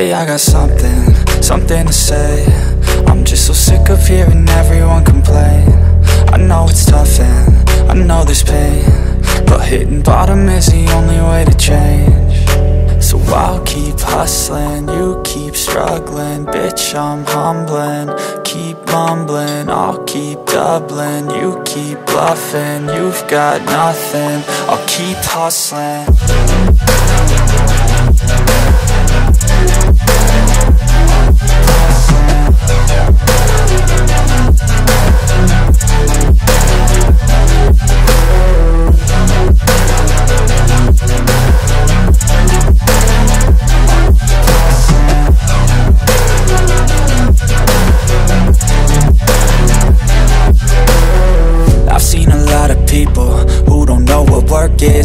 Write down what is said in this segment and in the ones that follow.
Lately I got something to say. I'm just so sick of hearing everyone complain. I know it's tough and I know there's pain, but hitting bottom is the only way to change. So I'll keep hustling, you keep struggling. Bitch, I'm humbling, keep mumbling. I'll keep doubling, you keep bluffing. You've got nothing, I'll keep hustling.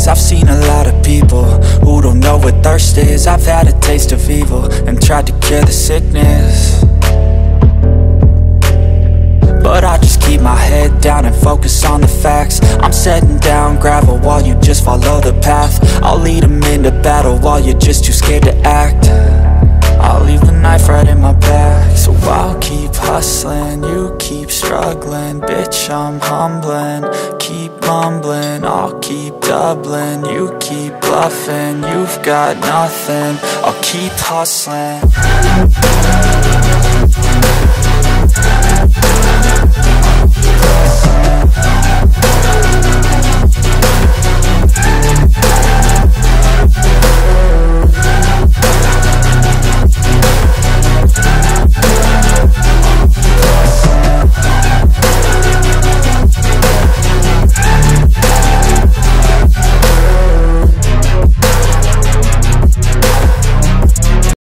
I've seen a lot of people who don't know what thirst is. I've had a taste of evil and tried to cure the sickness, but I just keep my head down and focus on the facts. I'm setting down gravel while you just follow the path. I'll lead them into battle while you're just too scared to act. I'll leave the knife right in my back. So I'll keep hustling, you keep struggling. Bitch, I'm humbling, keep mumbling. I'll keep doubling, you keep bluffing. You've got nothing, I'll keep hustling.